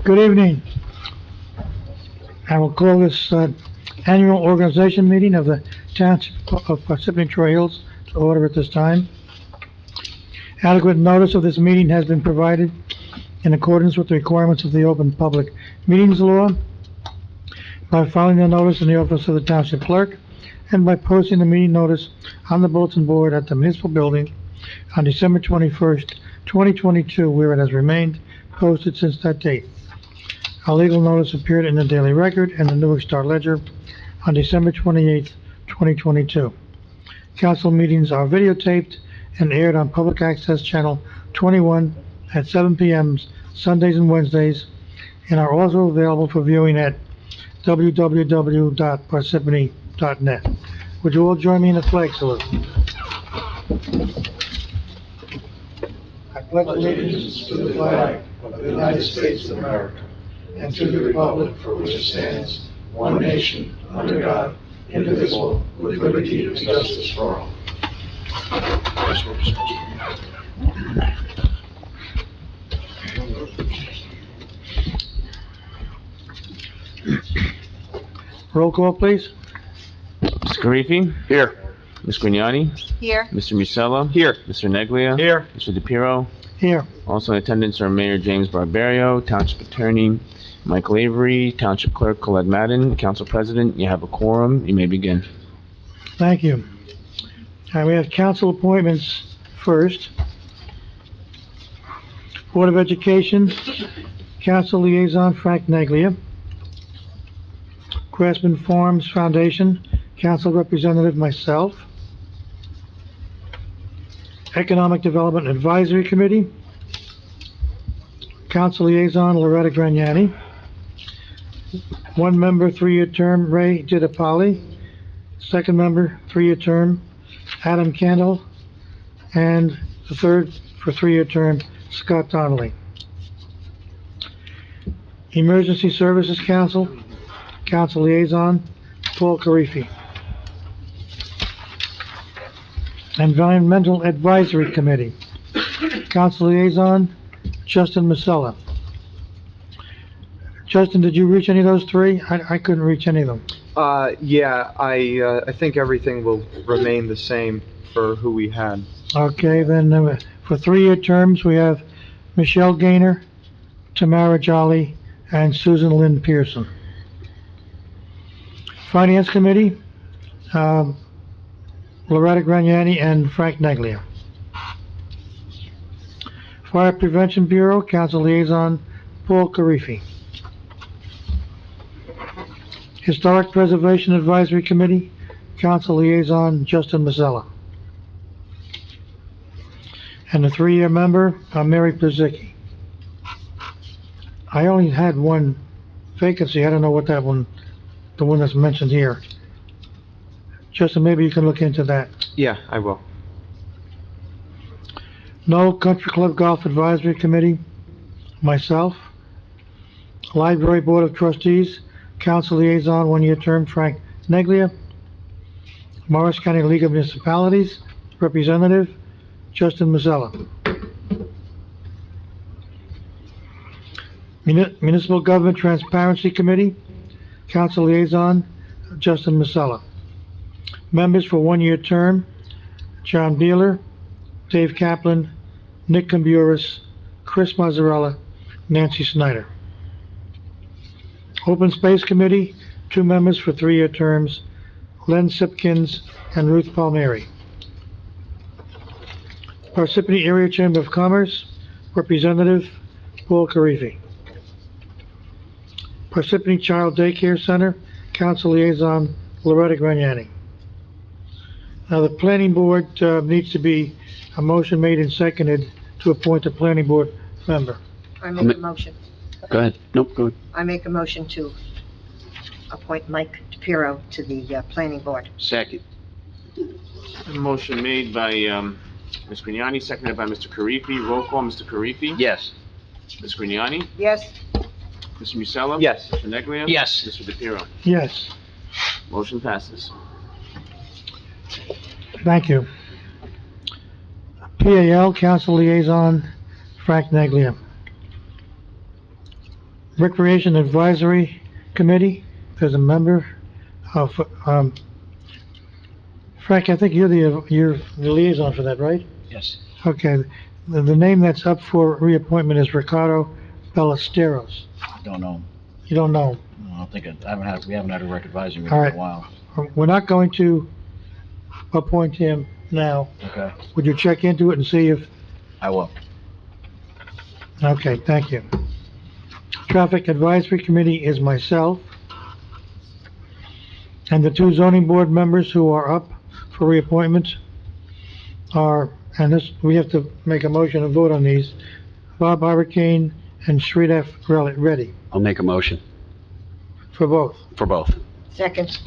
Good evening. I will call this annual organization meeting of the Township of Parsippany-Troy Hills to order at this time. Adequate notice of this meeting has been provided in accordance with the requirements of the Open Public Meetings Law by filing the notice in the office of the Township Clerk and by posting the meeting notice on the bulletin board at the municipal building on December 21st, 2022, where it has remained posted since that date. A legal notice appeared in the Daily Record and the Newark Star Ledger on December 28th, 2022. Council meetings are videotaped and aired on Public Access Channel 21 at 7 p.m. Sundays and Wednesdays, and are also available for viewing at www.parsippany.net. Would you all join me in the flag salute? I pledge allegiance to the flag of the United States of America and to the republic for which it stands, one nation, under God, indivisible, with liberty and justice for all. Roll call, please. Mr. Karifi? Here. Ms. Grignani? Here. Mr. Musella? Here. Mr. Neglia? Here. Mr. DePiero? Here. Also in attendance are Mayor James Barbario, Township Attorney Michael Avery, Township Clerk Colette Madden, Council President. You have a quorum. You may begin. Thank you. We have council appointments first. Board of Education, Council Liaison Frank Neglia. Craftsman Farms Foundation, Council Representative myself. Economic Development Advisory Committee, Council Liaison Loretta Grignani. One member, 3-year term, Ray Didapali. Second member, 3-year term, Adam Kendall. And the third for 3-year term, Scott Donnelly. Emergency Services Council, Council Liaison, Paul Karifi. Environmental Advisory Committee, Council Liaison, Justin Musella. Justin, did you reach any of those three? I couldn't reach any of them. Yeah, I think everything will remain the same for who we had. Okay, then for 3-year terms, we have Michelle Gaynor, Tamara Jolly, and Susan Lynn Pearson. Finance Committee, Loretta Grignani and Frank Neglia. Fire Prevention Bureau, Council Liaison, Paul Karifi. Historic Preservation Advisory Committee, Council Liaison, Justin Mazzella. And the 3-year member, Mary Pazicki. I only had one vacancy. I don't know what that one, the one that's mentioned here. Justin, maybe you can look into that. Yeah, I will. No Country Club Golf Advisory Committee, myself. Library Board of Trustees, Council Liaison, 1-year term, Frank Neglia. Morris County League of Municipalities, Representative, Justin Mazzella. Municipal Government Transparency Committee, Council Liaison, Justin Mazzella. Members for 1-year term, John Beeler, Dave Kaplan, Nick Camburis, Chris Mazzarella, Nancy Snyder. Open Space Committee, 2 members for 3-year terms, Len Sipkins and Ruth Palmieri. Parsippany Area Chamber of Commerce, Representative Paul Karifi. Parsippany Child Daycare Center, Council Liaison Loretta Grignani. Now, the planning board needs to be a motion made and seconded to appoint a planning board member. I make a motion. Go ahead. Nope, go ahead. I make a motion to appoint Mike DePiero to the planning board. Second. A motion made by Ms. Grignani, seconded by Mr. Karifi. Roll call, Mr. Karifi? Yes. Ms. Grignani? Yes. Mr. Musella? Yes. Mr. Neglia? Yes. Mr. DePiero? Yes, Motion passes. thank you. PAL, Council Liaison, Frank Neglia. Recreation Advisory Committee, there's a member of, Frank, I think you're the liaison for that, right? Yes. Okay, the name that's up for reappointment is Ricardo Ballesteros. Don't know. You don't know him. No, I don't think, we haven't had a rec advisory All meeting in right. a while. We're not going to appoint him now. Okay. Would you check into it and see if, I will. okay, thank you. Traffic Advisory Committee is myself. And the two zoning board members who are up for reappointment are, and this, we have to make a motion and vote on these, Bob Hurricane and Sridhar Reddy, I'll make a motion for both. for both. Second.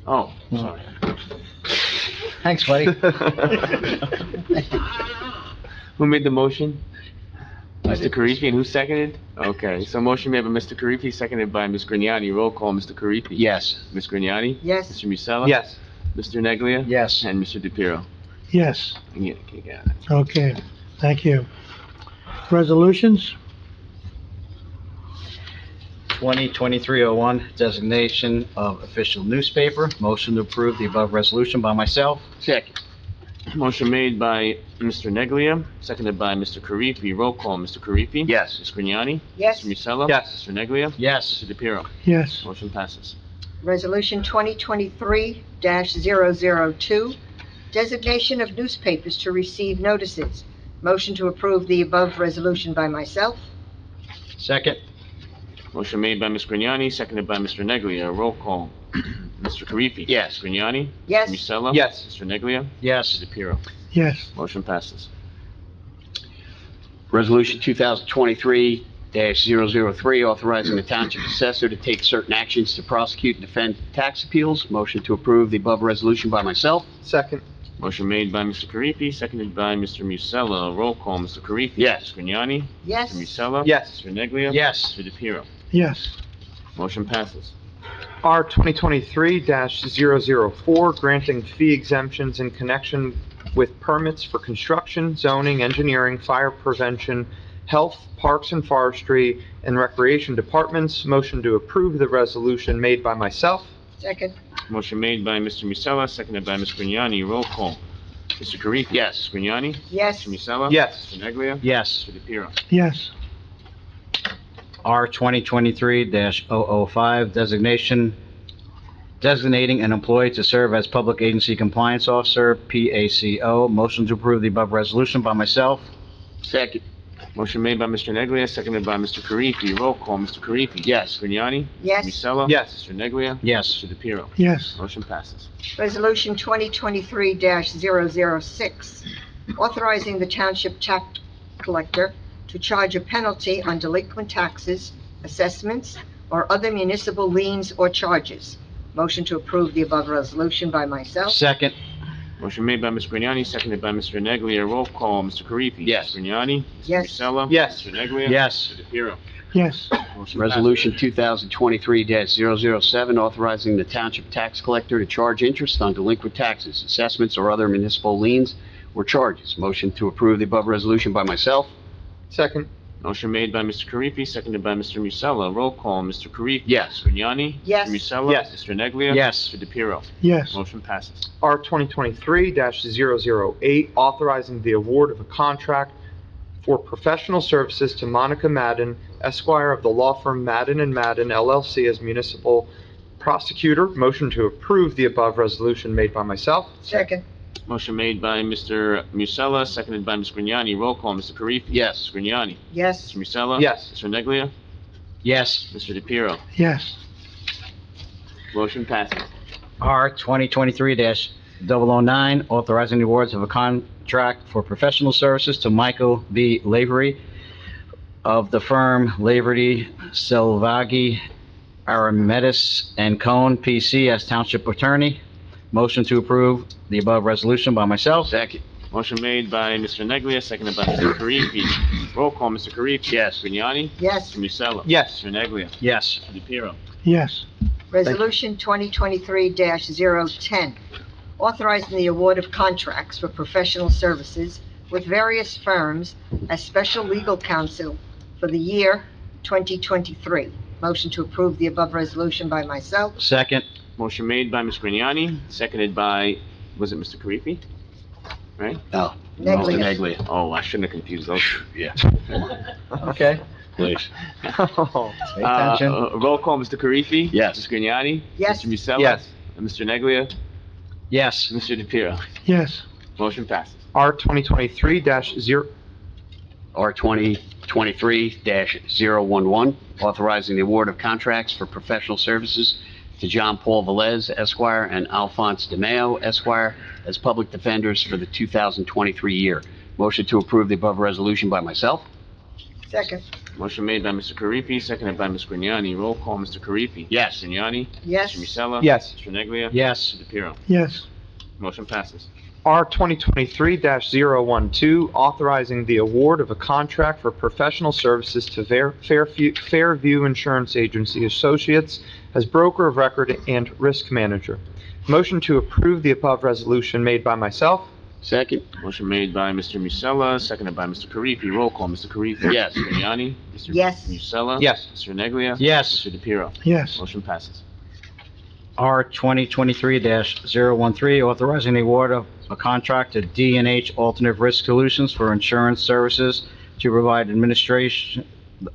Oh, sorry. Thanks, buddy. Who made the motion? Mr. Karifi, and who seconded? Okay, so motion made by Mr. Karifi, seconded by Ms. Grignani. Roll call, Mr. Karifi. Yes. Ms. Grignani? Yes. Mr. Musella? Yes. Mr. Neglia? Yes. And Mr. DePiero? Yes, Yeah, okay, got it. okay, thank you. Resolutions? 2023-01, designation of official newspaper. Motion to approve the above resolution by myself. Second. Motion made by Mr. Neglia, seconded by Mr. Karifi. Roll call, Mr. Karifi? Yes. Ms. Grignani? Yes. Mr. Musella? Yes. Mr. Neglia? Yes. Mr. DePiero? Yes, Motion passes. Resolution 2023-002, designation of newspapers to receive notices. Motion to approve the above resolution by myself. Second. Motion made by Ms. Grignani, seconded by Mr. Neglia. Roll call. Mr. Karifi? Yes. Ms. Grignani? Yes. Mr. Musella? Yes. Mr. Neglia? Yes. Mr. DePiero? yes, Motion passes. Resolution 2023-003, authorizing the township assessor to take certain actions to prosecute and defend tax appeals. Motion to approve the above resolution by myself. Second. Motion made by Mr. Karifi, seconded by Mr. Musella. Roll call, Mr. Karifi? Yes. Ms. Grignani? Yes. Mr. Musella? Yes. Mr. Neglia? Yes. Mr. DePiero? yes, Motion passes. R 2023-004, granting fee exemptions in connection with permits for construction, zoning, engineering, fire prevention, health, parks and forestry, and recreation departments. Motion to approve the resolution made by myself. Second. Motion made by Mr. Musella, seconded by Ms. Grignani. Roll call. Mr. Karifi? Yes. Ms. Grignani? Yes. Mr. Musella? Yes. Mr. Neglia? Yes. Mr. DePiero? yes, R 2023-005, designating an employee to serve as Public Agency Compliance Officer, PACO. Motion to approve the above resolution by myself. Second. Motion made by Mr. Neglia, seconded by Mr. Karifi. Roll call, Mr. Karifi? Yes. Grignani? Yes. Musella? Yes. Mr. Neglia? Yes. Mr. DePiero? yes, Motion passes. Resolution 2023-006, authorizing the township tax collector to charge a penalty on delinquent taxes, assessments, or other municipal liens or charges. Motion to approve the above resolution by myself. Second. Motion made by Ms. Grignani, seconded by Mr. Neglia. Roll call, Mr. Karifi? Yes. Ms. Grignani? Yes. Mr. Musella? Yes. Mr. Neglia? Yes. Mr. DePiero? yes, Motion Resolution 2023-007, authorizing the township tax collector to charge interest on delinquent taxes, assessments, or other municipal liens or charges. Motion to approve the above resolution by myself. Second. Motion made by Mr. Karifi, seconded by Mr. Musella. Roll call, Mr. Karifi? Yes. Grignani? Yes. Mr. Musella? Yes. Mr. Neglia? Yes. Mr. DePiero? yes, Motion passes. R 2023-008, authorizing the award of a contract for professional services to Monica Madden, Esquire of the law firm Madden & Madden LLC as municipal prosecutor. Motion to approve the above resolution made by myself. Second. Motion made by Mr. Musella, seconded by Ms. Grignani. Roll call, Mr. Karifi? Yes. Ms. Grignani? Yes. Mr. Musella? Yes. Mr. Neglia? Yes. Mr. DePiero? yes, Motion passes. R 2023-009, authorizing the awards of a contract for professional services to Michael V. Lavery of the firm Lavery, Selvaggi, Arametis, and Cohn, P.C. as Township Attorney. Motion to approve the above resolution by myself. Second. Motion made by Mr. Neglia, seconded by Mr. Karifi. Roll call, Mr. Karifi? Yes. Grignani? Yes. Mr. Musella? Yes. Mr. Neglia? Yes. Mr. DePiero? yes, Resolution 2023-010, authorizing the award of contracts for professional services with various firms as special legal counsel for the year 2023. Motion to approve the above resolution by myself. Second. Motion made by Ms. Grignani, seconded by, was it Mr. Karifi? Right? No. Neglia. Mr. Neglia. Oh, I shouldn't have confused those. Yeah. Okay. Please. Pay attention. Roll call, Mr. Karifi? Yes. Ms. Grignani? Yes. Mr. Musella? Yes. And Mr. Neglia? Yes. Mr. DePiero? Yes. Motion passes. R 2023-0, R 2023-011, authorizing the award of contracts for professional services to John Paul Velez Esquire and Alphonse DeMeo Esquire as public defenders for the 2023 year. Motion to approve the above resolution by myself. Second. Motion made by Mr. Karifi, seconded by Ms. Grignani. Roll call, Mr. Karifi? Yes. Mr. Grignani? Yes. Mr. Musella? Yes. Mr. Neglia? Yes. Mr. DePiero? Yes. Motion passes. R 2023-012, authorizing the award of a contract for professional services to Fairview Insurance Agency Associates as broker of record and risk manager. Motion to approve the above resolution made by myself. Second. Motion made by Mr. Musella, seconded by Mr. Karifi. Roll call, Mr. Karifi? Yes. Mr. Grignani? Mr. Yes. Musella? Yes. Mr. Neglia? Yes. Mr. DePiero? Yes. Motion passes. R 2023-013, authorizing the award of a contract to D&H Alternative Risk Solutions for insurance services to provide administration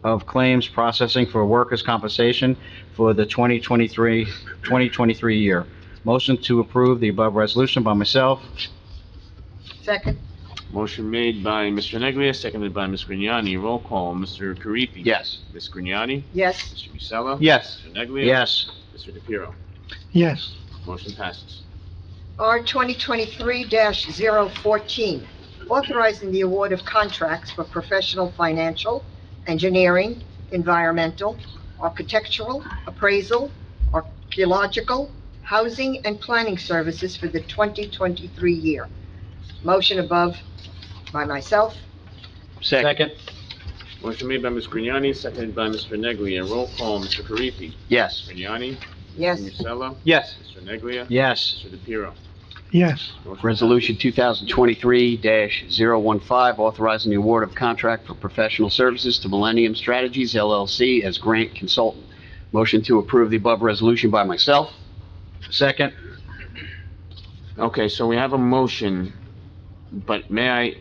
of claims processing for workers' compensation for the 2023 year. Motion to approve the above resolution by myself. Second. Motion made by Mr. Neglia, seconded by Ms. Grignani. Roll call, Mr. Karifi? Yes. Ms. Grignani? Yes. Mr. Musella? Yes. Mr. Neglia? Yes. Mr. DePiero? Yes. Motion passes. R 2023-014, authorizing the award of contracts for professional financial, engineering, environmental, architectural, appraisal, archaeological, housing, and planning services for the 2023 year. Motion above by myself. Second. Motion made by Ms. Grignani, seconded by Mr. Neglia. Roll call, Mr. Karifi? Yes. Grignani? Yes. Mr. Musella? Yes. Mr. Neglia? Yes. Mr. DePiero? Yes. Motion Resolution 2023-015, authorizing the award of contract for professional services to Millennium Strategies LLC as grant consultant. Motion to approve the above resolution by myself. Second. Okay, so we have a motion, but may I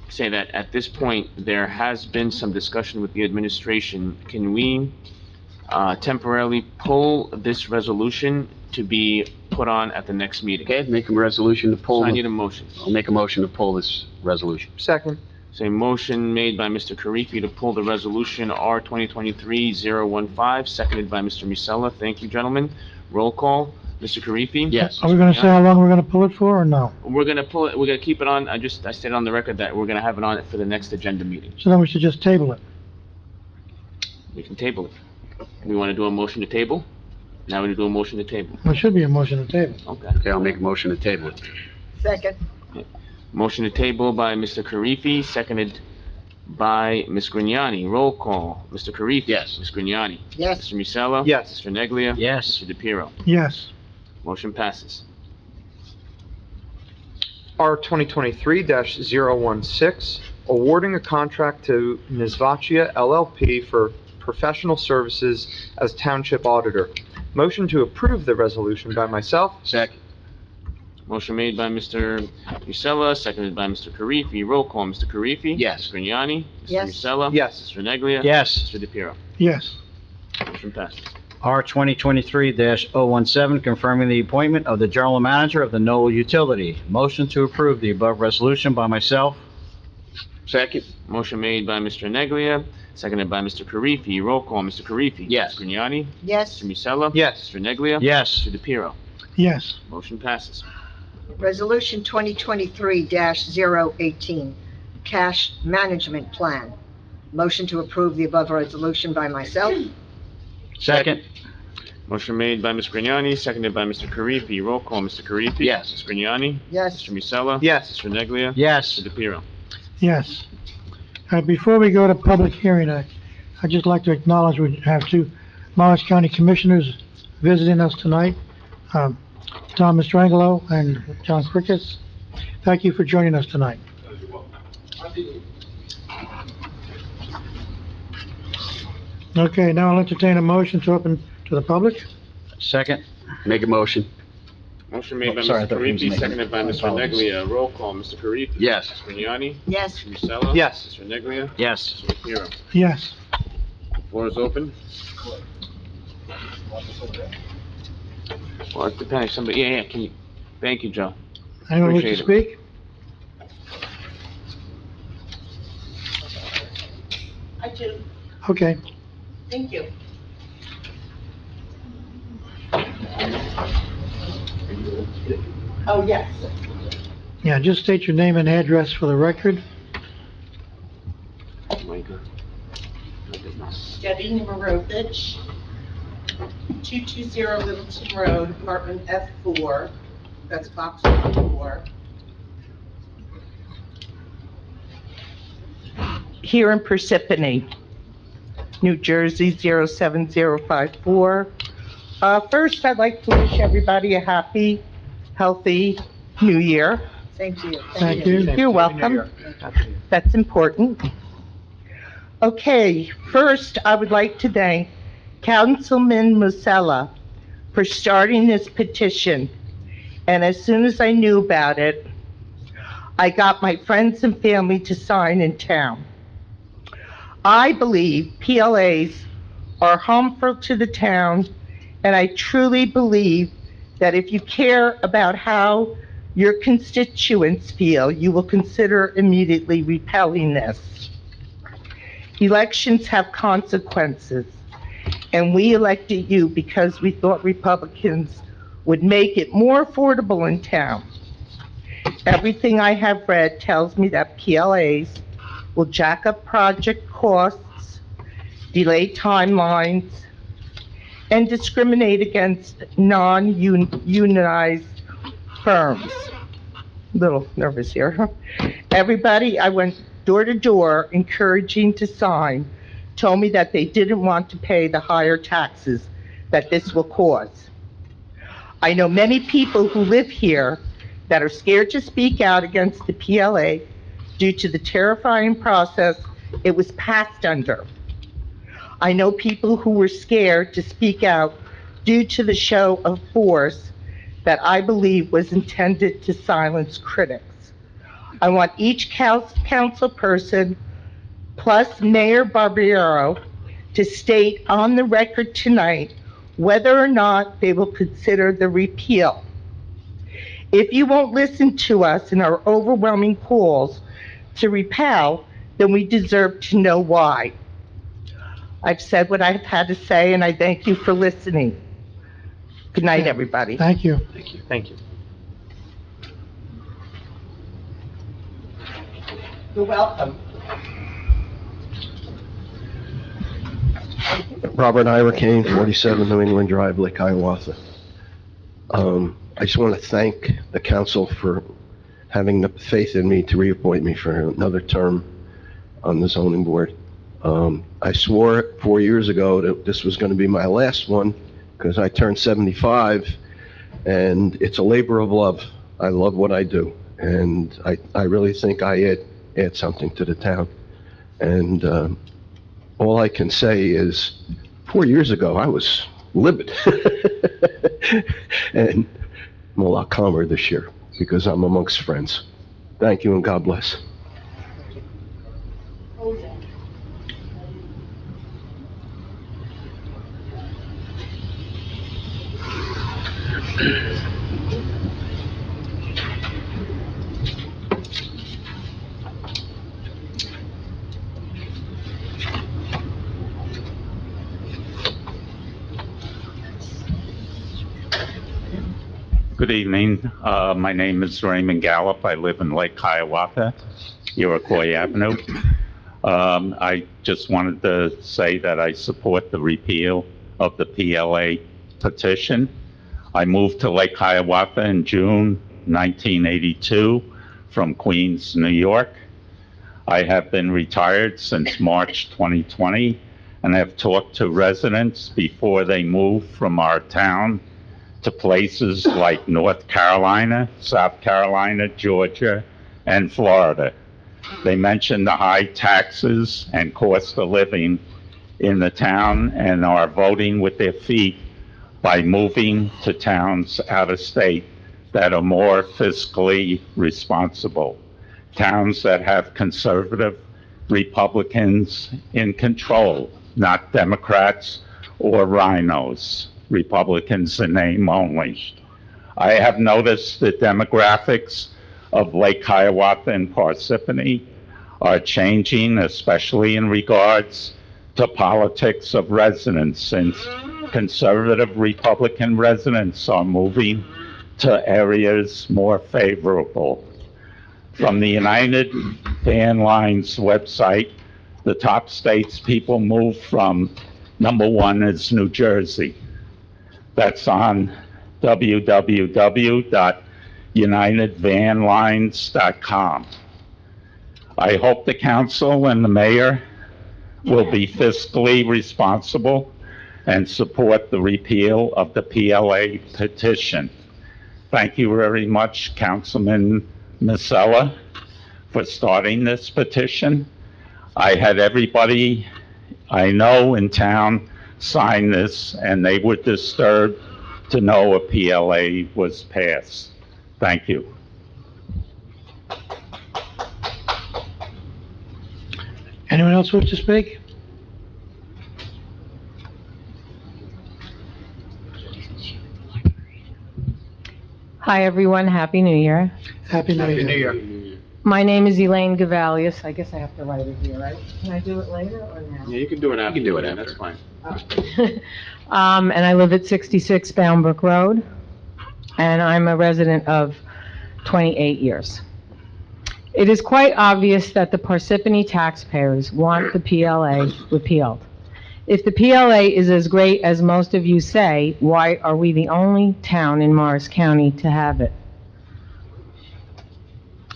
say that at this point, there has been some discussion with the administration. Can we temporarily pull this resolution to be put on at the next meeting? Okay, make a resolution to pull. So I need a motion. I'll make a motion to pull this resolution. Second. So a motion made by Mr. Karifi to pull the resolution R 2023-015, seconded by Mr. Musella. Thank you, gentlemen. Roll call. Mr. Karifi? Yes. Are we gonna say how long we're gonna pull it for, or no? We're gonna pull it, we're gonna keep it on, I stated on the record that we're gonna have it on for the next agenda meeting. So then we should just table it. We can table it. We wanna do a motion to table? Now we do a motion to table. There should be a motion to table. Okay. Okay, I'll make a motion to table it. Second. Motion to table by Mr. Karifi, seconded by Ms. Grignani. Roll call. Mr. Karifi? Yes. Ms. Grignani? Yes. Mr. Musella? Yes. Mr. Neglia? Yes. Mr. DePiero? Yes. Motion passes. R 2023-016, awarding a contract to Nizvachia LLP for professional services as township auditor. Motion to approve the resolution by myself. Second. Motion made by Mr. Musella, seconded by Mr. Karifi. Roll call. Mr. Karifi? Yes. Ms. Grignani? Yes. Mr. Musella? Yes. Mr. Neglia? Yes. Mr. DePiero? Yes. Motion passes. R 2023-017, confirming the appointment of the general manager of the Knoll Utility. Motion to approve the above resolution by myself. Second. Motion made by Mr. Neglia, seconded by Mr. Karifi. Roll call. Mr. Karifi? Yes. Ms. Grignani? Yes. Mr. Musella? Yes. Mr. Neglia? Yes. Mr. DePiero? Yes. Motion passes. Resolution 2023-018, cash management plan. Motion to approve the above resolution by myself. Second. Motion made by Ms. Grignani, seconded by Mr. Karifi. Roll call. Mr. Karifi? Yes. Ms. Grignani? Yes. Mr. Musella? Yes. Mr. Neglia? Yes. Mr. DePiero? Yes. Before we go to public hearing, I'd just like to acknowledge we have two Morris County Commissioners visiting us tonight. Thomas Strangelo and John Crickets. Thank you for joining us tonight. Okay, now I'll entertain a motion to open to the public. Second? Make a motion. Motion made by Oh, sorry, I Mr. thought he was Karifi, making- seconded by my Mr. apologies. Neglia. Roll call, Mr. Karifi. Yes. Mr. Grignani. Yes. Mr. Musella. Yes. Mr. Neglia. Yes. Mr. Hero. Yes. Floor is open. Well, it depends, somebody, yeah, can you, thank you, Joe. Anyone wish to Appreciate speak? I do, Okay. thank you. Oh, yes. Yeah, just state your name and address for the record. Michael. Debbie Nemirovich, 220 Littleton Road, apartment F4, that's box 4. Here in Parsippany, New Jersey, 07054. First, I'd like to wish everybody a happy, healthy New Year. Same to you. Thank you. You're welcome. That's important. Okay, first, I would like to thank Councilman Musella for starting this petition. And as soon as I knew about it, I got my friends and family to sign in town. I believe PLAs are harmful to the town, and I truly believe that if you care about how your constituents feel, you will consider immediately repelling this. Elections have consequences, and we elected you because we thought Republicans would make it more affordable in town. Everything I have read tells me that PLAs will jack up project costs, delay timelines, and discriminate against non-unionized firms. Little nervous here, huh? Everybody I went door to door encouraging to sign told me that they didn't want to pay the higher taxes that this will cause. I know many people who live here that are scared to speak out against the PLA due to the terrifying process it was passed under. I know people who were scared to speak out due to the show of force that I believe was intended to silence critics. I want each council person, plus Mayor Barbiero, to state on the record tonight whether or not they will consider the repeal. If you won't listen to us in our overwhelming calls to repel, then we deserve to know why. I've said what I've had to say, and I thank you for listening. Good night, everybody. Thank you. Thank you. You're welcome. Robert Hurricane, 47 New England Drive, Lake Hiawatha. I just want to thank the council for having the faith in me to reappoint me for another term on the zoning board. I swore 4 years ago that this was going to be my last one because I turned 75, and it's a labor of love. I love what I do, and I really think I add something to the town. And all I can say is 4 years ago, I was livid. And I'm a lot calmer this year because I'm amongst friends. Thank you and God bless. Good evening. My name is Raymond Gallup. I live in Lake Hiawatha, Iroquois Avenue. I just wanted to say that I support the repeal of the PLA petition. I moved to Lake Hiawatha in June 1982 from Queens, New York. I have been retired since March 2020 and have talked to residents before they move from our town to places like North Carolina, South Carolina, Georgia, and Florida. They mention the high taxes and cost of living in the town and are voting with their feet by moving to towns out of state that are more fiscally responsible, towns that have conservative Republicans in control, not Democrats or rhinos, Republicans in name only. I have noticed the demographics of Lake Hiawatha and Parsippany are changing, especially in regards to politics of residents, since conservative Republican residents are moving to areas more favorable. From the United Van Lines website, the top states people move from, number one is New Jersey. That's on www.unitedvanlines.com. I hope the council and the mayor will be fiscally responsible and support the repeal of the PLA petition. Thank you very much, Councilman Masella, for starting this petition. I had everybody I know in town sign this, and they were disturbed to know a PLA was passed. Thank you. Anyone else wish to speak? Hi, everyone. Happy New Year. Happy New Year. My name is Elaine Gavalius. I guess I have to write it here, right? Can I do it later or now? Yeah, you can do it after. You can do it Yeah, after. That's fine. And I live at 66 Boundbrook Road, and I'm a resident of 28 years. It is quite obvious that the Parsippany taxpayers want the PLA repealed. If the PLA is as great as most of you say, why are we the only town in Morris County to have it?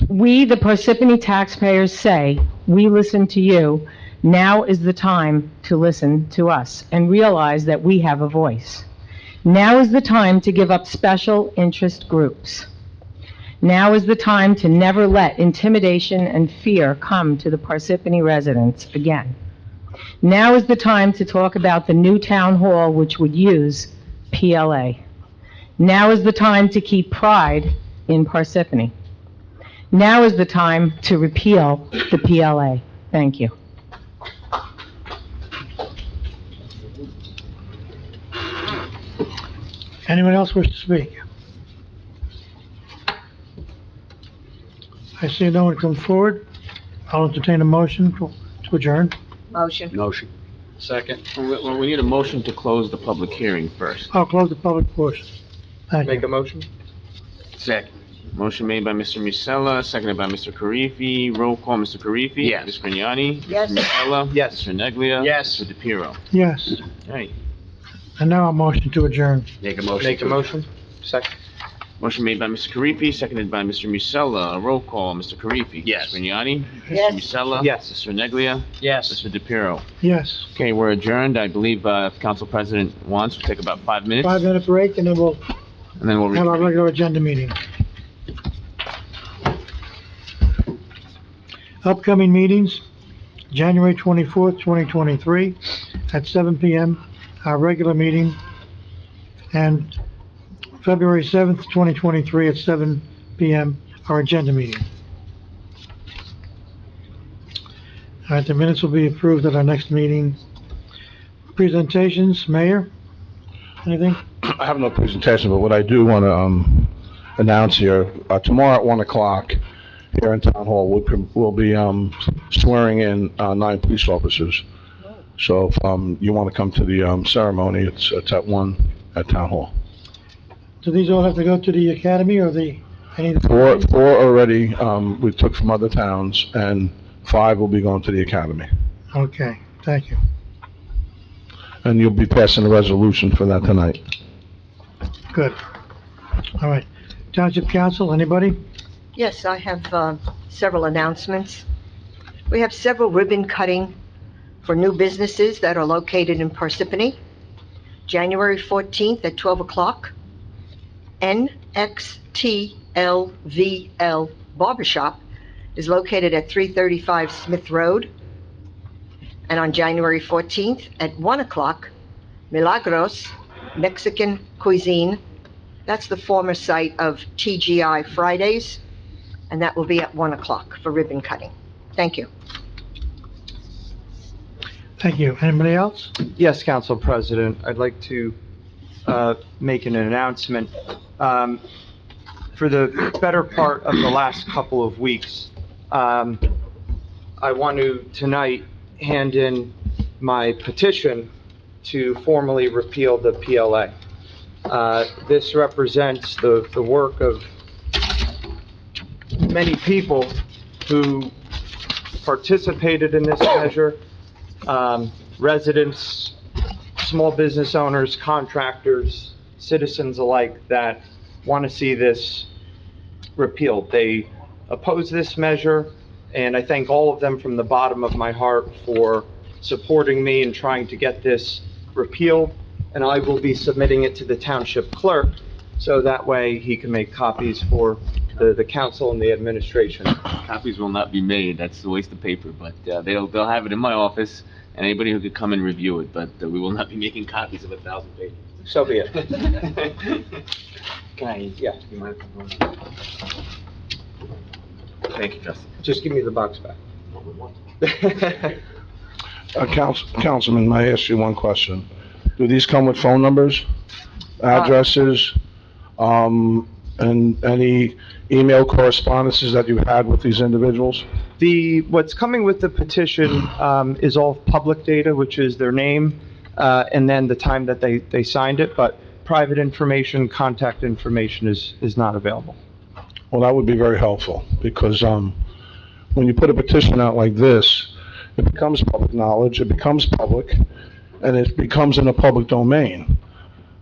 We, the Parsippany taxpayers, say, we listen to you. Now is the time to listen to us and realize that we have a voice. Now is the time to give up special interest groups. Now is the time to never let intimidation and fear come to the Parsippany residents again. Now is the time to talk about the new town hall which would use PLA. Now is the time to keep pride in Parsippany. Now is the time to repeal the PLA. Thank you. Anyone else wish to speak? I see no one come forward. I'll entertain a motion to adjourn. Motion. Motion. Well, we need a motion to close the public hearing first. I'll close the public portion. Thank Make you. a motion? Second. Motion made by Mr. Musella, seconded by Mr. Karifi. Roll call, Mr. Karifi. Yes. Ms. Grignani. Yes. Mr. Musella. Yes. Mr. Neglia. Yes. Mr. DePiero. Yes, Hey, and now a motion to adjourn. Make a motion. Make a motion? Second? motion made by Mr. Karifi, seconded by Mr. Musella. Roll call, Mr. Karifi. Yes. Ms. Grignani. Yes. Mr. Musella. Yes. Mr. Neglia. Yes. Mr. DePiero. Yes, Okay, we're adjourned. I believe, if Council President wants, we'll take about 5 minutes. 5-minute break, and then we'll And then we'll have our reconvene. regular agenda meeting. Upcoming meetings, January 24th, 2023, at 7 PM, our regular meeting, and February 7th, 2023, at 7 PM, our agenda meeting. All right, the minutes will be approved at our next meeting. Presentations, Mayor, anything? I have no presentation, but what I do want to announce here, tomorrow at 1 o'clock here in Town Hall, we'll be swearing in 9 police officers. So if you want to come to the ceremony, it's at 1 at Town Hall. Do these all have to go to the academy, or any? Four already we took from other towns, and 5 will be going to the academy. Okay, thank you. And you'll be passing a resolution for that tonight. Good. All right. Township Council, anybody? Yes, I have several announcements. We have several ribbon cutting for new businesses that are located in Parsippany. January 14th at 12 o'clock, NXTLVL Barbershop is located at 335 Smith Road. And on January 14th at 1 o'clock, Milagros Mexican Cuisine. That's the former site of TGI Fridays, and that will be at 1 o'clock for ribbon cutting. Thank you. Thank you. Anybody else? Yes, Council President, I'd like to make an announcement. For the better part of the last couple of weeks, I want to tonight hand in my petition to formally repeal the PLA. This represents the work of many people who participated in this measure, residents, small business owners, contractors, citizens alike that want to see this repealed. They oppose this measure, and I thank all of them from the bottom of my heart for supporting me in trying to get this repealed, and I will be submitting it to the township clerk, so that way he can make copies for the council and the administration. Copies will not be made, that's a waste of paper, but they'll have it in my office, and anybody who could come and review it, but we will not be making copies of 1,000 pages. So be it. Can I? Yeah. You mind if I go? Thank you, Justin. Just give me the box back. Councilman, may I ask you one question? Do these come with phone numbers, addresses, and any email correspondences that you had with these individuals? What's coming with the petition is all public data, which is their name, and then the time that they signed it, but private information, contact information is not available. Well, that would be very helpful, because when you put a petition out like this, it becomes public knowledge, it becomes public, and it becomes in the public domain.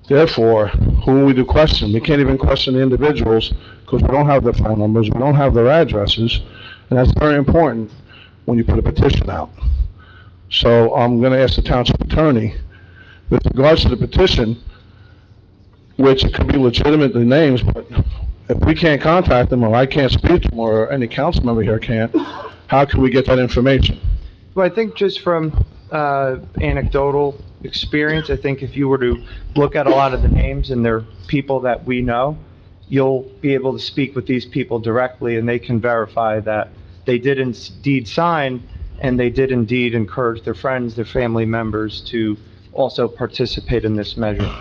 Therefore, who will we do question? We can't even question the individuals, because we don't have their phone numbers, we don't have their addresses, and that's very important when you put a petition out. So I'm going to ask the township attorney, with regards to the petition, which it could be legitimately names, but if we can't contact them, or I can't speak to them, or any council member here can't, how can we get that information? Well, I think just from anecdotal experience, I think if you were to look at a lot of the names and they're people that we know, you'll be able to speak with these people directly, and they can verify that they did indeed sign, and they did indeed encourage their friends, their family members to also participate in this measure.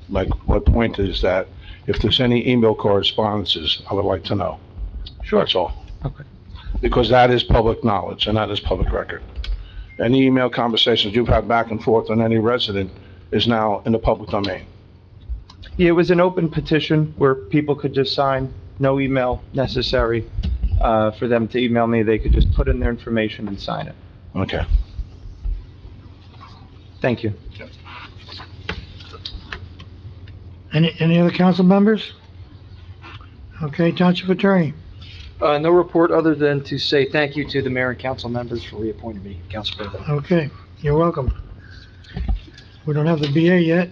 My point is that if there's any email correspondences, I would like to know. Sure. That's all. Okay. Because that is public knowledge, and that is public record. Any email conversations you've had back and forth on any resident is now in the public domain. Yeah, it was an open petition where people could just sign, no email necessary for them to email me. They could just put in their information and sign it. Okay. Thank you. Any other council members? Okay, township attorney. No report other than to say thank you to the mayor and council members for reappointing me, Council President. Okay, you're welcome. We don't have the BA yet.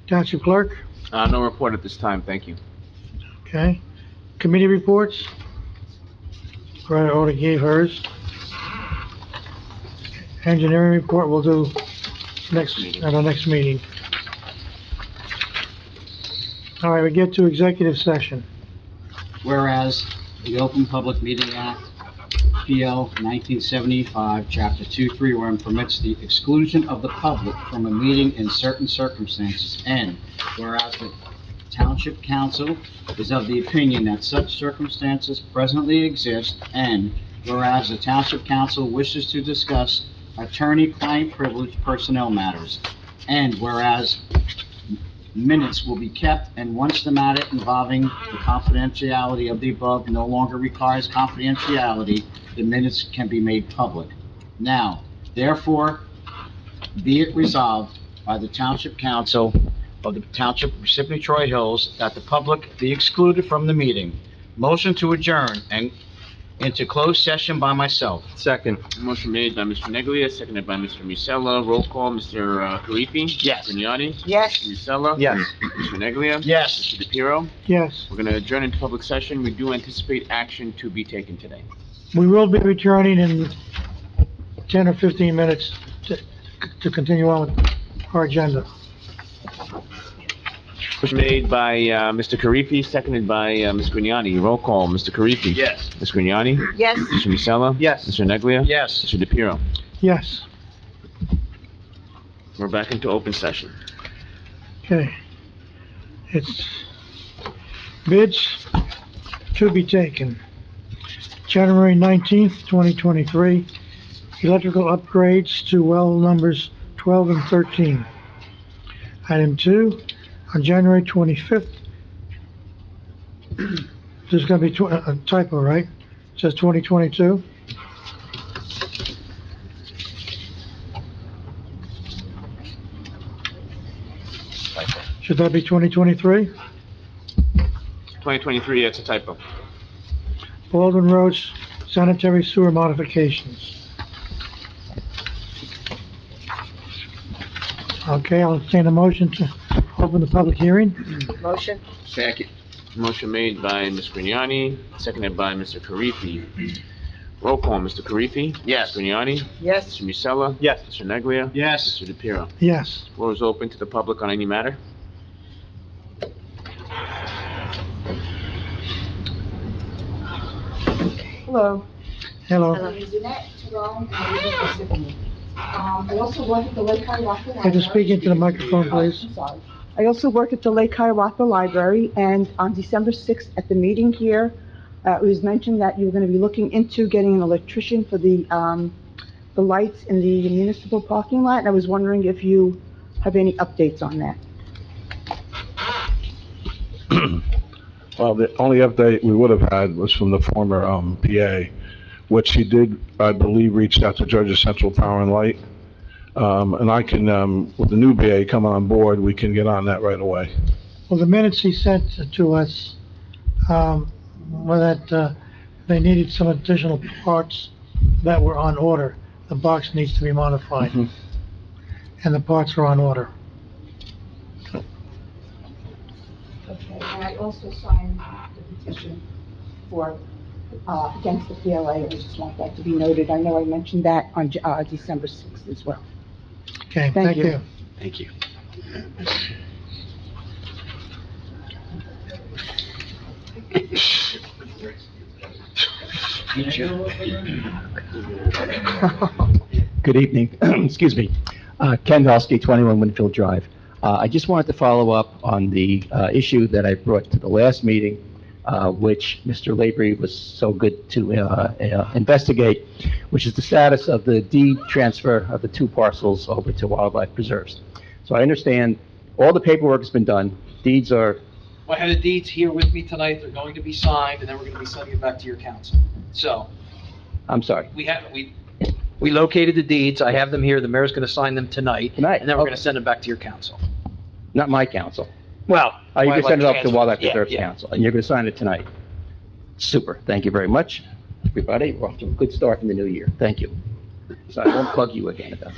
Township clerk? No report at this time, thank you. Okay. Committee reports? Greta already gave hers. Engineering report we'll do at our next meeting. All right, we get to executive session. Whereas the Open Public Meeting Act, PL 1975, Chapter 2-3, wherein permits the exclusion of the public from a meeting in certain circumstances, and whereas the Township Council is of the opinion that such circumstances presently exist, and whereas the Township Council wishes to discuss attorney-client privilege personnel matters, and whereas minutes will be kept, and once the matter involving the confidentiality of the above no longer requires confidentiality, the minutes can be made public. Now, therefore, be it resolved by the Township Council of the Township of Parsippany-Troy Hills that the public be excluded from the meeting. Motion to adjourn and into closed session by myself. Second. Motion made by Mr. Neglia, seconded by Mr. Musella. Roll call, Mr. Karifi? Yes. Mr. Grignani? Yes. Mr. Musella? Yes. Mr. Neglia? Yes. Mr. DePiero? Yes. We're gonna adjourn into public session. We do anticipate action to be taken today. We will be returning in 10 or 15 minutes to continue on with our agenda. Motion made by, Mr. Karifi, seconded by, Ms. Grignani. Roll call, Mr. Karifi? Yes. Ms. Grignani? Yes. Mr. Musella? Yes. Mr. Neglia? Yes. Mr. DePiero? Yes, We're back into open session. okay. It's bids to be taken. January 19th, 2023, electrical upgrades to well numbers 12 and 13. Item 2, on January 25th, there's gonna be a typo, right? It says 2022. Should that be 2023? 2023, that's a typo. Baldwin Road's sanitary sewer modifications. Okay, I'll entertain a motion to open the public hearing. Motion? Second. Motion made by Ms. Grignani, seconded by Mr. Karifi. Roll call, Mr. Karifi? Yes. Mr. Grignani? Yes. Mr. Musella? Yes. Mr. Neglia? Yes. Mr. DePiero? Yes. Floor is open to the public on any matter. Hello. Hello. Hello. I'm Jeanette Jerome, and I live in Parsippany. I also work at the Lake Hiawatha Library. Could you speak into the microphone, please? I'm sorry. I also work at the Lake Hiawatha Library, and on December 6th at the meeting here, it was mentioned that you were going to be looking into getting an electrician for the lights in the municipal parking lot, and I was wondering if you have any updates on that. Well, the only update we would have had was from the former, PA, which he did, I believe, reached out to Georgia Central Power and Light. And I can, with the new PA coming on board, we can get on that right away. Well, the minutes he sent to us, were that, they needed some additional parts that were on order. The box needs to be modified. Mhm. And the parts are on order. Okay, and I also signed the petition for, against the PLA. I just want that to be noted. I know I mentioned that on, December 6th as well. Okay, Thank thank you. you. Thank you. Good evening. Excuse me. Ken Hosky, 21 Winfield Drive. I just wanted to follow up on the issue that I brought to the last meeting, which Mr. Labry was so good to investigate, which is the status of the deed transfer of the 2 parcels over to Wildlife Preserves. So I understand all the paperwork has been done. Deeds are, I have the deeds here with me tonight, they're going to be signed, and then we're gonna be sending it back to your council. So, I'm sorry. we located the deeds, I have them here, the mayor's gonna sign them tonight. Tonight? And then we're Okay. gonna send them back to your council. Not my council. Well. You can send it up to Transfer. Wildlife Yeah, Preserves yeah. Council, and you're going to sign it tonight. Super. Thank you very much, everybody. We're off to a good start in the new year. Thank you. So I won't bug you again about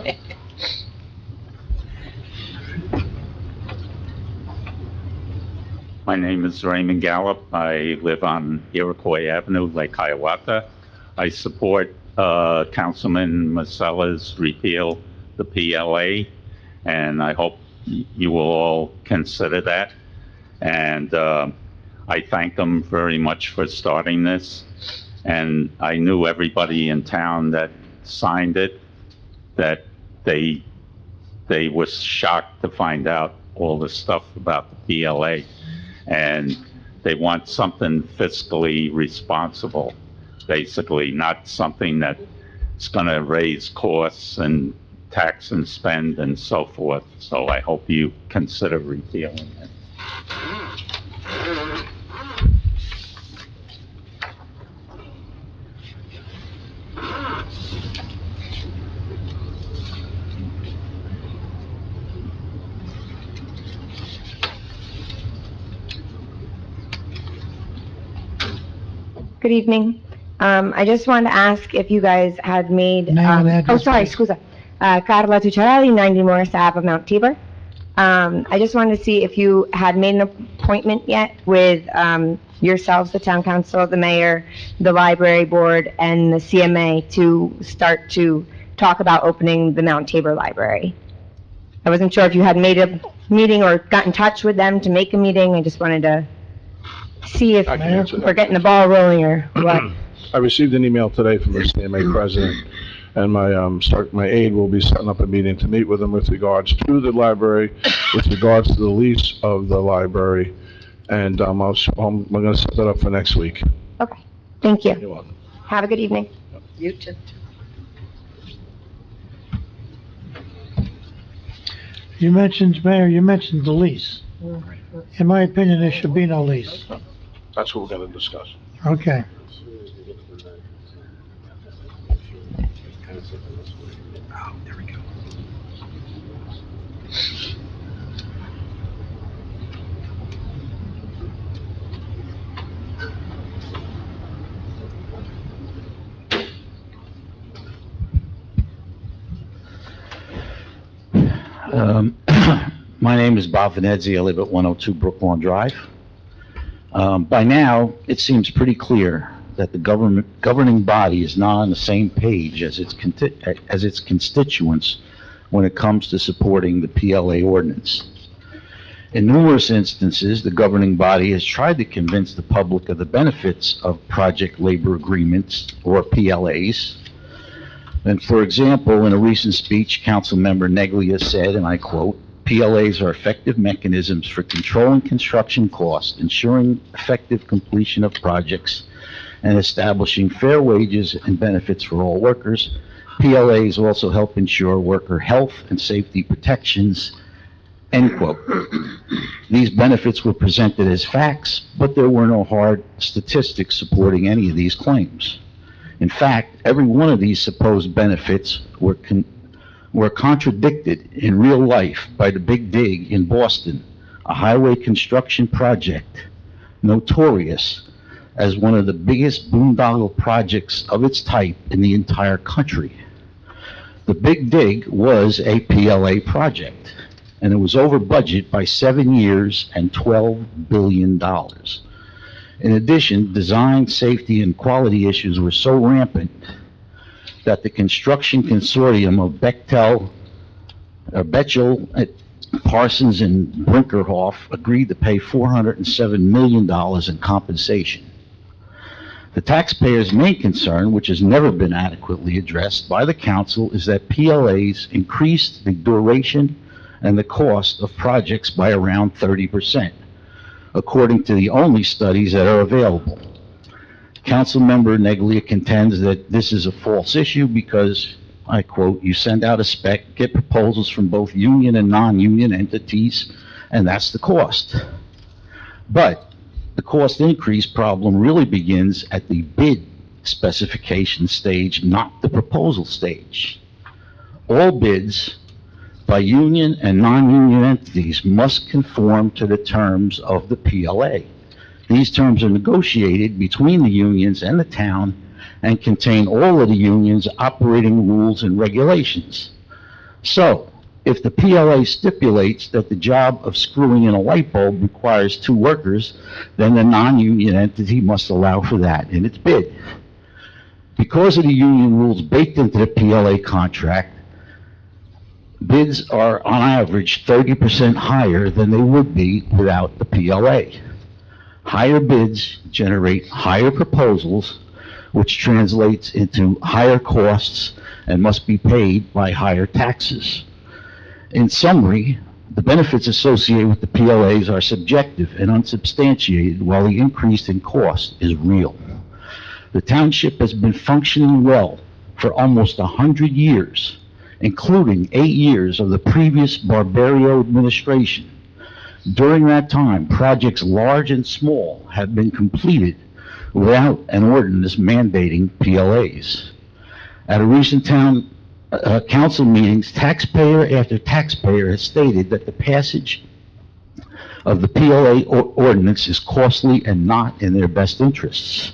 it. My name is Raymond Gallup. I live on Iroquois Avenue, Lake Hiawatha. I support Councilman Masella's repeal the PLA, and I hope you will all consider that. And I thank them very much for starting this. And I knew everybody in town that signed it, that they were shocked to find out all the stuff about the PLA. And they want something fiscally responsible, basically, not something that's going to raise costs and tax and spend and so forth. So I hope you consider repealing it. Good evening. I just wanted to ask if you guys had made, Name and address, sorry, please. scusa. Carla Tucciarelli, 90 Morris Ave of Mount Tabor. I just wanted to see if you had made an appointment yet with, yourselves, the town council, the mayor, the library board, and the CMA to start to talk about opening the Mount Tabor Library. I wasn't sure if you had made a meeting or got in touch with them to make a meeting. I just wanted to see if I can answer that. we're getting the ball rolling or what. I received an email today from the CMA president, and my aide will be setting up a meeting to meet with them with regards to the library, with regards to the lease of the library, and I'm gonna set that up for next week. Okay, thank you. You're welcome. Have a good evening. You too. Mayor, you mentioned the lease. In my opinion, there should be no lease. That's what we're gonna discuss. Okay. My name is Bob Venezzi. I live at 102 Brooklawn Drive. By now, it seems pretty clear that the governing body is not on the same page as its constituents when it comes to supporting the PLA ordinance. In numerous instances, the governing body has tried to convince the public of the benefits of project labor agreements, or PLAs. And for example, in a recent speech, Councilmember Neglia said, and I quote, "PLAs are effective mechanisms for controlling construction costs, ensuring effective completion of projects, and establishing fair wages and benefits for all workers. PLAs also help ensure worker health and safety protections," end quote. These benefits were presented as facts, but there were no hard statistics supporting any of these claims. In fact, every one of these supposed benefits were contradicted in real life by the Big Dig in Boston, a highway construction project notorious as one of the biggest boondoggle projects of its type in the entire country. The Big Dig was a PLA project, and it was over budget by 7 years and $12 billion. In addition, design, safety, and quality issues were so rampant that the construction consortium of Bechtel, Parsons, and Brinkerhoff agreed to pay $407 million in compensation. The taxpayers' main concern, which has never been adequately addressed by the council, is that PLAs increased the duration and the cost of projects by around 30%, according to the only studies that are available. Councilmember Neglia contends that this is a false issue because, I quote, "You send out a spec, get proposals from both union and non-union entities, and that's the cost." But the cost increase problem really begins at the bid specification stage, not the proposal stage. All bids by union and non-union entities must conform to the terms of the PLA. These terms are negotiated between the unions and the town and contain all of the union's operating rules and regulations. So, if the PLA stipulates that the job of screwing in a light bulb requires 2 workers, then the non-union entity must allow for that in its bid. Because of the union rules baked into the PLA contract, bids are on average 30% higher than they would be without the PLA. Higher bids generate higher proposals, which translates into higher costs and must be paid by higher taxes. In summary, the benefits associated with the PLAs are subjective and unsubstantiated, while the increase in cost is real. The township has been functioning well for almost 100 years, including 8 years of the previous Barbario administration. During that time, projects large and small have been completed without an ordinance mandating PLAs. At a recent town council meetings, taxpayer after taxpayer has stated that the passage of the PLA ordinance is costly and not in their best interests.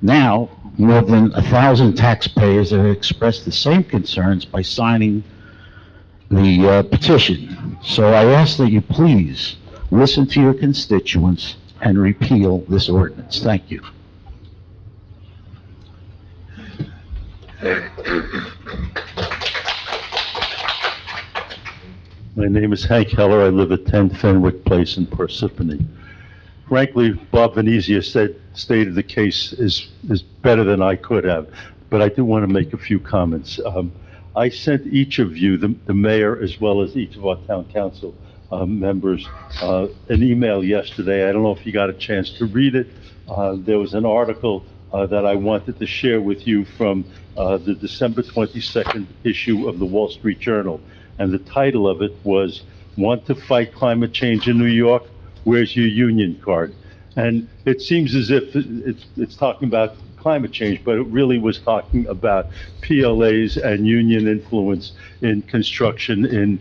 Now, more than 1,000 taxpayers have expressed the same concerns by signing the petition. So I ask that you please listen to your constituents and repeal this ordinance. Thank you. My name is Hank Heller. I live at 10 Fenwick Place in Parsippany. Frankly, Bob Venezia stated the case is better than I could have, but I do want to make a few comments. I sent each of you, the mayor, as well as each of our town council members, an email yesterday. I don't know if you got a chance to read it. There was an article that I wanted to share with you from the December 22nd issue of the Wall Street Journal. And the title of it was, "Want to Fight Climate Change in New York? Where's your union card?" And it seems as if it's talking about climate change, but it really was talking about PLAs and union influence in construction, in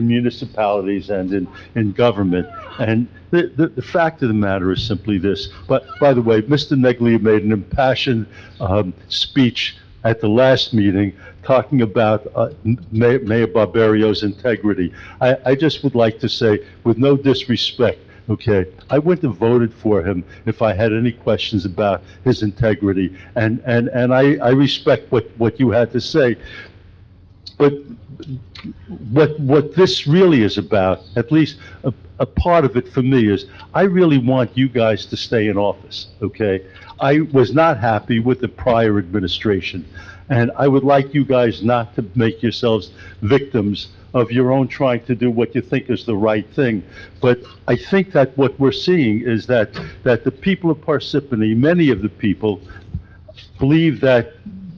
municipalities and in government. And the fact of the matter is simply this. But by the way, Mr. Neglia made an impassioned speech at the last meeting talking about Mayor Barbario's integrity. I just would like to say, with no disrespect, okay, I wouldn't have voted for him if I had any questions about his integrity, and I respect what you had to say. But what this really is about, at least a part of it for me, is I really want you guys to stay in office, okay? I was not happy with the prior administration, and I would like you guys not to make yourselves victims of your own trying to do what you think is the right thing. But I think that what we're seeing is that the people of Parsippany, many of the people, believe that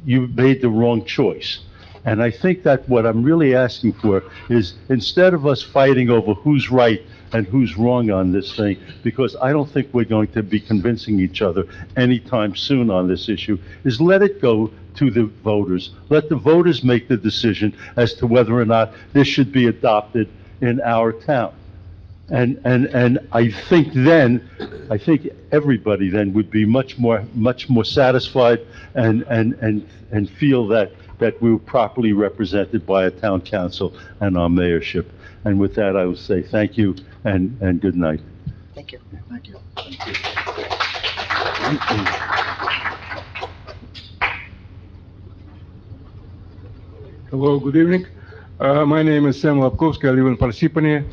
you made the wrong choice. And I think that what I'm really asking for is, instead of us fighting over who's right and who's wrong on this thing, because I don't think we're going to be convincing each other anytime soon on this issue, is let it go to the voters. Let the voters make the decision as to whether or not this should be adopted in our town. And I think everybody then would be much more satisfied and feel that we were properly represented by a town council and our mayorship. And with that, I will say thank you and good night. Thank you. Thank you. Hello, good evening. My name is Sam Lapkowski. I live in Parsippany.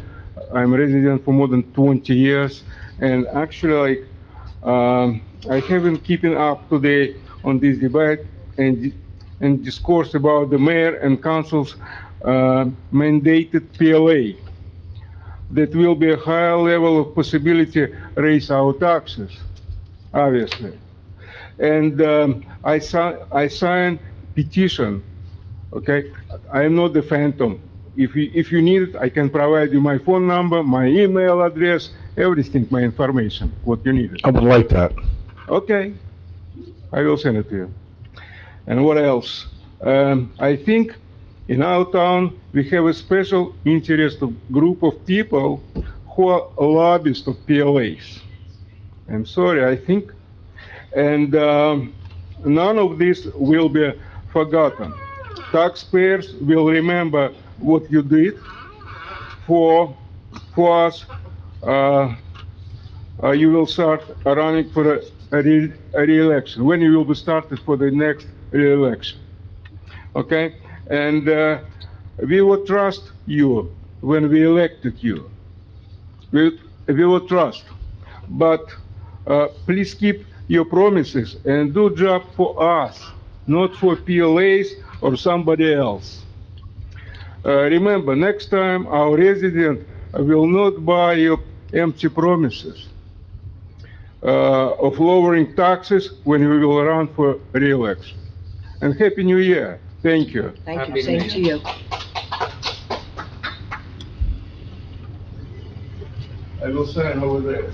I'm a resident for more than 20 years. And actually, I have been keeping up today on this debate and discourse about the mayor and council's mandated PLA. That will be a higher level of possibility raise our taxes, obviously. And I signed petition. Okay, I am not the phantom. If you need it, I can provide you my phone number, my email address, everything, my information, what you need. I would like that. Okay, I will send it to you. And what else? I think in our town we have a special interest group of people who are lobbyists of PLAs. I'm sorry, I think, and none of this will be forgotten. Taxpayers will remember what you did for us. You will start running for a re-election, when you will be started for the next re-election. Okay? And we will trust you when we elected you. We will trust. But please keep your promises and do job for us, not for PLAs or somebody else. Remember, next time our resident will not buy your empty promises of lowering taxes when we will run for re-election. And Happy New Year. Thank you. Thank you. Same to you. I will sign over there.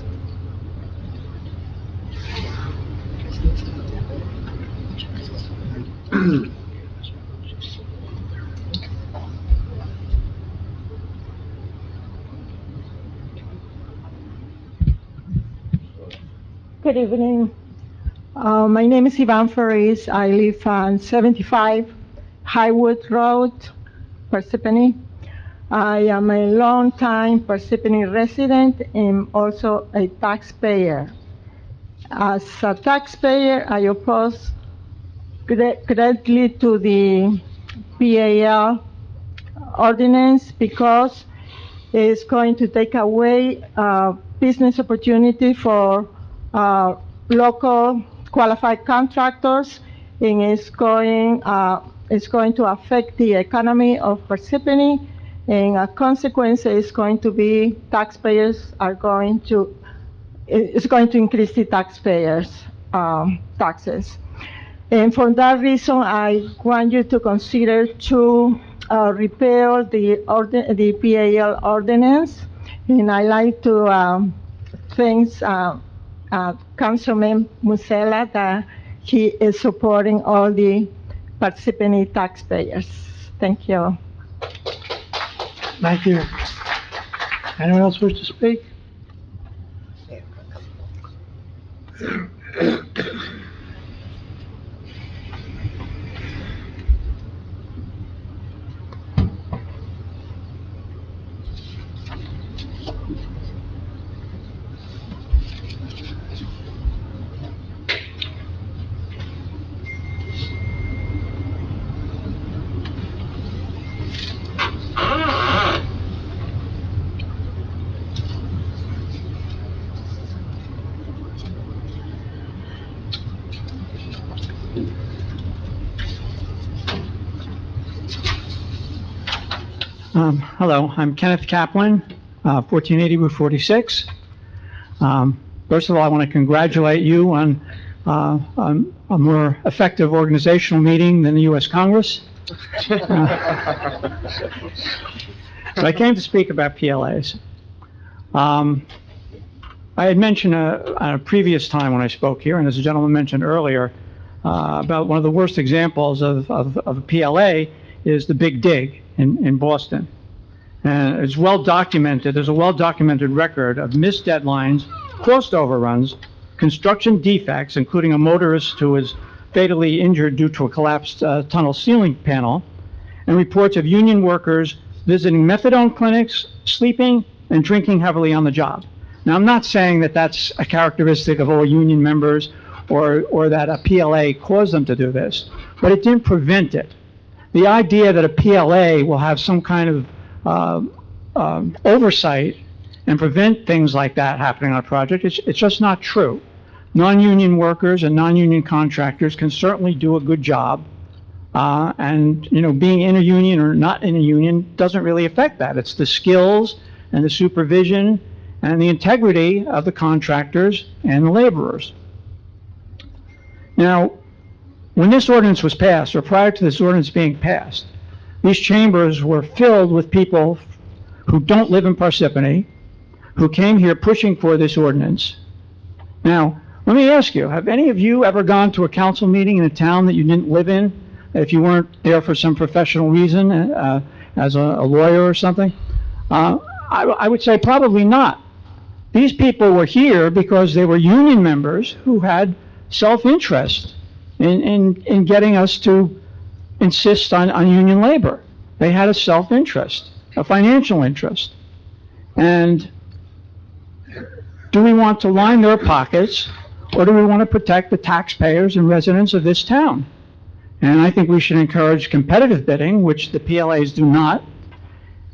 Good evening. My name is Ivan Ferris. I live on 75 Highwood Road, Parsippany. I am a longtime Parsippany resident and also a taxpayer. As a taxpayer, I oppose greatly to the PAL ordinance because it's going to take away business opportunity for local qualified contractors, and it's going to affect the economy of Parsippany, and a consequence is going to be it's going to increase the taxpayers' taxes. And for that reason, I want you to consider to repeal the PAL ordinance, and I like to thank Councilman Musella that he is supporting all the Parsippany taxpayers. Thank you. Thank you. Anyone else wish to speak? Hello, I'm Kenneth Kaplan, 1480 Route 46. First of all, I want to congratulate you on a more effective organizational meeting than the U.S. Congress. But I came to speak about PLAs. I had mentioned at a previous time when I spoke here, and as a gentleman mentioned earlier, about one of the worst examples of a PLA is the Big Dig in Boston. And it's well documented, there's a well-documented record of missed deadlines, cost overruns, construction defects, including a motorist who was fatally injured due to a collapsed tunnel ceiling panel, and reports of union workers visiting methadone clinics, sleeping, and drinking heavily on the job. Now, I'm not saying that that's a characteristic of all union members or that a PLA caused them to do this, but it didn't prevent it. The idea that a PLA will have some kind of oversight and prevent things like that happening on a project, it's just not true. Non-union workers and non-union contractors can certainly do a good job, and being in a union or not in a union doesn't really affect that. It's the skills and the supervision and the integrity of the contractors and the laborers. Now, when this ordinance was passed, or prior to this ordinance being passed, these chambers were filled with people who don't live in Parsippany, who came here pushing for this ordinance. Now, let me ask you, have any of you ever gone to a council meeting in a town that you didn't live in, if you weren't there for some professional reason, as a lawyer or something? I would say probably not. These people were here because they were union members who had self-interest in getting us to insist on union labor. They had a self-interest, a financial interest. And do we want to line their pockets, or do we want to protect the taxpayers and residents of this town? And I think we should encourage competitive bidding, which the PLAs do not.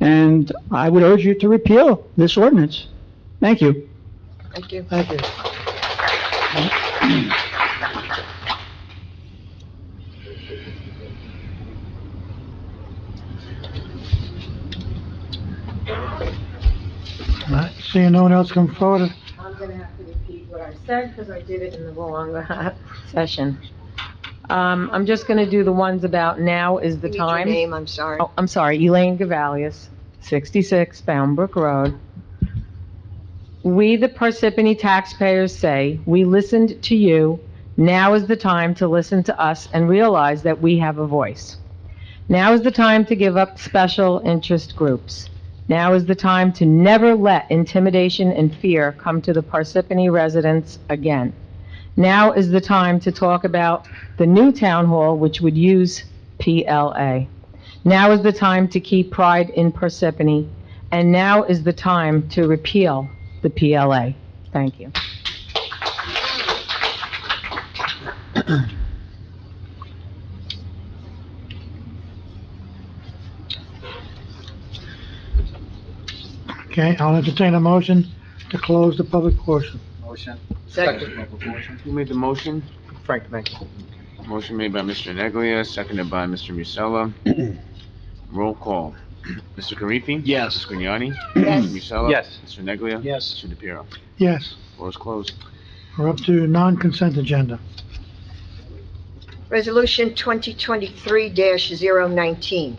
And I would urge you to repeal this ordinance. Thank you. Thank you. Thank you. Seeing no one else come forward, I'm going to have to repeat what I said because I did it in the wrong session. I'm just going to do the ones about now is the Need time. your name, I'm sorry. Oh, I'm sorry, Elaine Gavalius, 66 Boundbrook Road. We, the Parsippany taxpayers, say, we listened to you. Now is the time to listen to us and realize that we have a voice. Now is the time to give up special interest groups. Now is the time to never let intimidation and fear come to the Parsippany residents again. Now is the time to talk about the new town hall, which would use PLA. Now is the time to keep pride in Parsippany, and now is the time to repeal the PLA. Thank you. Okay, I'll entertain a motion to close the public portion. Motion. Second. Who made the motion? Frank, thank you. Motion made by Mr. Neglia, seconded by Mr. Musella. Roll call. Mr. Karifi? Yes. Mr. Grignani? Yes. Mr. Musella? Yes. Mr. Neglia? Yes. Mr. DePiero? Yes, Floor is closed. we're up to non-consent agenda. Resolution 2023-019,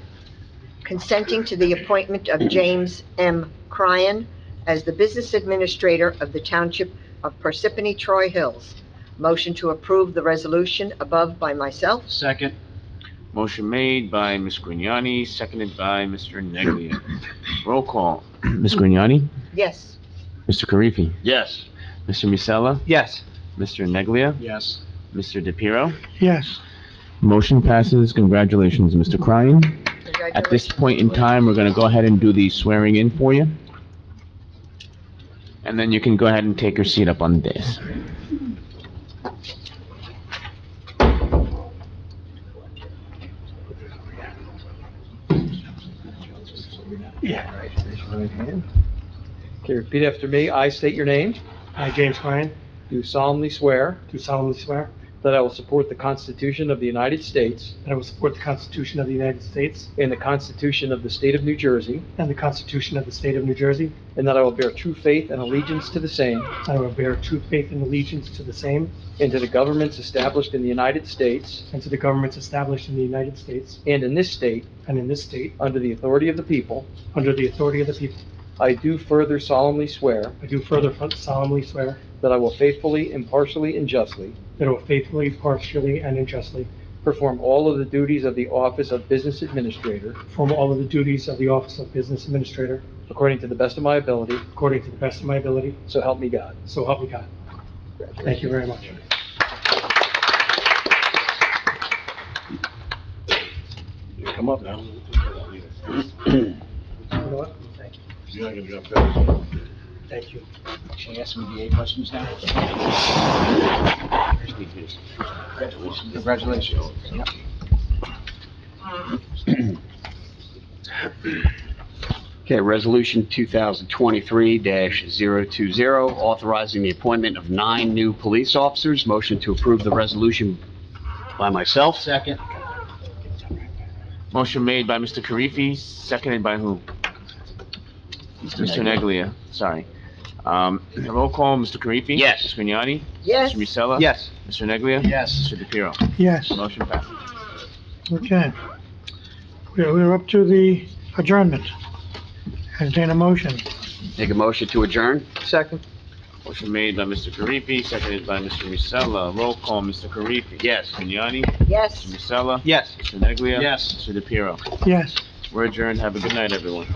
consenting to the appointment of James M. Cryan as the business administrator of the Township of Parsippany-Troy Hills. Motion to approve the resolution above by myself. Second. Motion made by Ms. Grignani, seconded by Mr. Neglia. Roll call. Ms. Grignani? Yes. Mr. Karifi? Yes. Mr. Musella? Yes. Mr. Neglia? Yes. Mr. DePiero? Yes, Motion passes. Congratulations, Mr. Cryan. At this point in time, we're gonna go ahead and do the swearing in for you. And then you can go ahead and take your seat up on the dais. Okay, repeat after me. I state your name. I, James Ryan, Do solemnly swear do solemnly swear that I will support the Constitution of the United States that I will support the Constitution of the United States and the Constitution of the State of New Jersey, and the Constitution of the State of New Jersey, and that I will bear true faith and allegiance to the same I will bear true faith and allegiance to the same and to the governments established in the United States and to the governments established in the United States and in this state and in this state, under the authority of the people. under the authority of the people. I do further solemnly swear I do further solemnly swear that I will faithfully, impartially, and justly that I will faithfully, partially, and unjustly perform all of the duties of the office of Business Administrator perform all of the duties of the office of business administrator according to the best of my ability, according to the best of my ability, so help me God. so help me God. Thank you very much. Come up now. You know what? Thank you. You're not gonna jump in. Thank you. Should I ask me the 8 questions now? Congratulations. Okay, Resolution 2023-020, authorizing the appointment of 9 new police officers. Motion to approve the resolution by myself. Second. Motion made by Mr. Karifi, seconded by whom? Mr. Neglia, sorry. Roll call, Mr. Karifi? Yes. Mr. Grignani? Yes. Mr. Musella? Yes. Mr. Neglia? Yes. Mr. DePiero? Yes, Motion passes. okay. We're up to the adjournment. Entertain a motion. Make a motion to adjourn? Second. Motion made by Mr. Karifi, seconded by Mr. Musella. Roll call, Mr. Karifi? Yes. Mr. Grignani? Yes. Mr. Musella? Yes. Mr. Neglia? Yes. Mr. DePiero? Yes. We're adjourned. Have a good night, everyone.